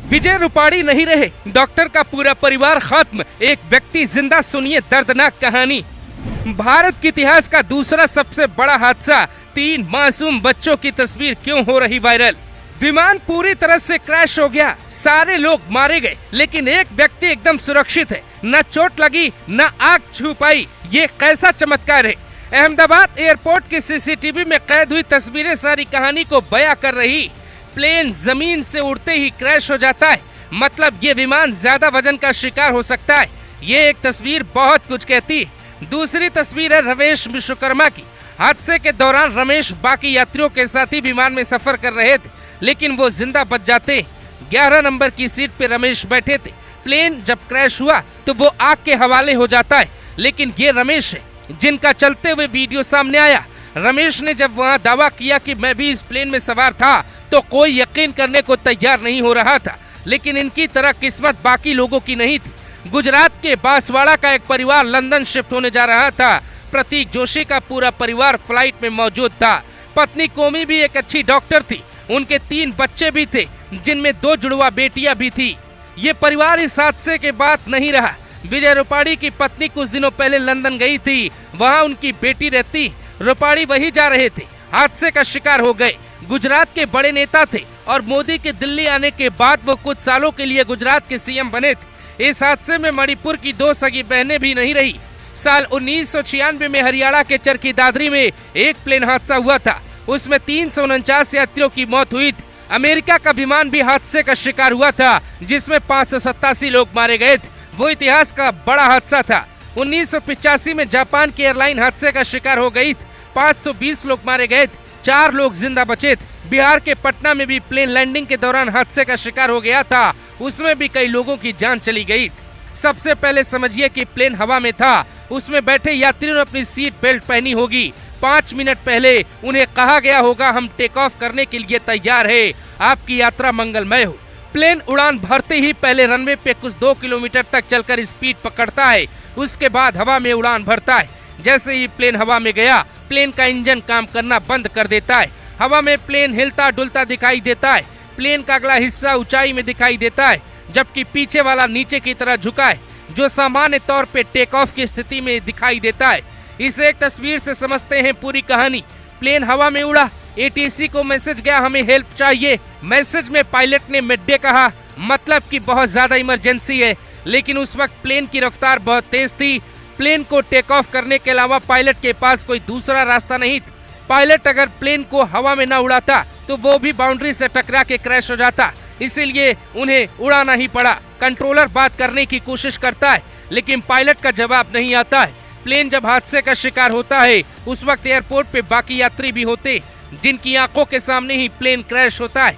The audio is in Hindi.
विजय रूपाणी नहीं रहे, डॉक्टर का पूरा परिवार खत्म, एक व्यक्ति जिंदा। सुनिए दर्दनाक कहानी। भारत के इतिहास का दूसरा सबसे बड़ा हादसा, 3 मासूम बच्चों की तस्वीर क्यों हो रही वायरल। विमान पूरी तरह से क्रैश हो गया, सारे लोग मारे गए, लेकिन एक व्यक्ति एकदम सुरक्षित है, न चोट लगी न आग छू पाई। ये कैसा चमत्कार है। अहमदाबाद एयरपोर्ट की सीसीटीवी में कैद हुई तस्वीरें सारी कहानी को बयां कर रही। प्लेन जमीन से उड़ते ही क्रैश हो जाता है, मतलब ये विमान ज्यादा वजन का शिकार हो सकता है। ये एक तस्वीर बहुत कुछ कहती है। दूसरी तस्वीर है रमेश विश्वकर्मा की। हादसे के दौरान रमेश बाकी यात्रियों के साथ ही विमान में सफर कर रहे थे, लेकिन वो जिंदा बच जाते। 11 नंबर की सीट पे रमेश बैठे थे। प्लेन जब क्रैश हुआ तो वो आग के हवाले हो जाता है, लेकिन ये रमेश है जिनका चलते हुए वीडियो सामने आया। रमेश ने जब वहां दावा किया कि मैं भी इस प्लेन में सवार था, तो कोई यकीन करने को तैयार नहीं हो रहा था, लेकिन इनकी तरह किस्मत बाकी लोगों की नहीं थी। गुजरात के बांसवाड़ा का एक परिवार लंदन शिफ्ट होने जा रहा था। प्रतीक जोशी का पूरा परिवार फ्लाइट में मौजूद था। पत्नी कोमी भी एक अच्छी डॉक्टर थी, उनके 3 बच्चे भी थे, जिनमें 2 जुड़वा बेटियां भी थी। ये परिवार इस हादसे के बाद नहीं रहा। विजय रूपाणी की पत्नी कुछ दिनों पहले लंदन गई थी, वहाँ उनकी बेटी रहती। रूपाणी वही जा रहे थे, हादसे का शिकार हो गए। गुजरात के बड़े नेता थे और मोदी के दिल्ली आने के बाद वो कुछ सालों के लिए गुजरात के सीएम बने थे। इस हादसे में मणिपुर की 2 सगी बहनें भी नहीं रही। साल 1996 में हरियाणा के चरखी दादरी में एक प्लेन हादसा हुआ था, उसमें 349 यात्रियों की मौत हुई थी। अमेरिका का विमान भी हादसे का शिकार हुआ था, जिसमें 587 लोग मारे गए थे। वो इतिहास का बड़ा हादसा था। 1985 में जापान की एयरलाइन हादसे का शिकार हो गई थी, 520 लोग मारे गए थे, 4 लोग जिंदा बचे थे। बिहार के पटना में भी प्लेन लैंडिंग के दौरान हादसे का शिकार हो गया था, उसमें भी कई लोगों की जान चली गई थी। सबसे पहले समझिए कि प्लेन हवा में था, उसमें बैठे यात्रियों ने अपनी सीट बेल्ट पहनी होगी। 5 मिनट पहले उन्हें कहा गया होगा हम टेक ऑफ करने के लिए तैयार है, आपकी यात्रा मंगलमय हो। प्लेन उड़ान भरते ही पहले रनवे पे कुछ 2 किलोमीटर तक चलकर स्पीड पकड़ता है, उसके बाद हवा में उड़ान भरता है। जैसे ही प्लेन हवा में गया, प्लेन का इंजन काम करना बंद कर देता है। हवा में प्लेन हिलता डुलता दिखाई देता है। प्लेन का अगला हिस्सा ऊंचाई में दिखाई देता है, जबकि पीछे वाला नीचे की तरह झुका है, जो सामान्य तौर पे टेक ऑफ की स्थिति में दिखाई देता है। इस एक तस्वीर से समझते हैं पूरी कहानी। प्लेन हवा में उड़ा, एटीसी को मैसेज गया हमें हेल्प चाहिए। मैसेज में पायलट ने मिड डे कहा, मतलब कि बहुत ज्यादा इमरजेंसी है, लेकिन उस वक्त प्लेन की रफ्तार बहुत तेज थी। प्लेन को टेक ऑफ करने के अलावा पायलट के पास कोई दूसरा रास्ता नहीं था। पायलट अगर प्लेन को हवा में न उड़ाता तो वो भी बाउंड्री से टकरा के क्रैश हो जाता, इसीलिए उन्हें उड़ाना ही पड़ा। कंट्रोलर बात करने की कोशिश करता है, लेकिन पायलट का जवाब नहीं आता है। प्लेन जब हादसे का शिकार होता है, उस वक्त एयरपोर्ट पे बाकी यात्री भी होते, जिनकी आंखों के सामने ही प्लेन क्रैश होता है।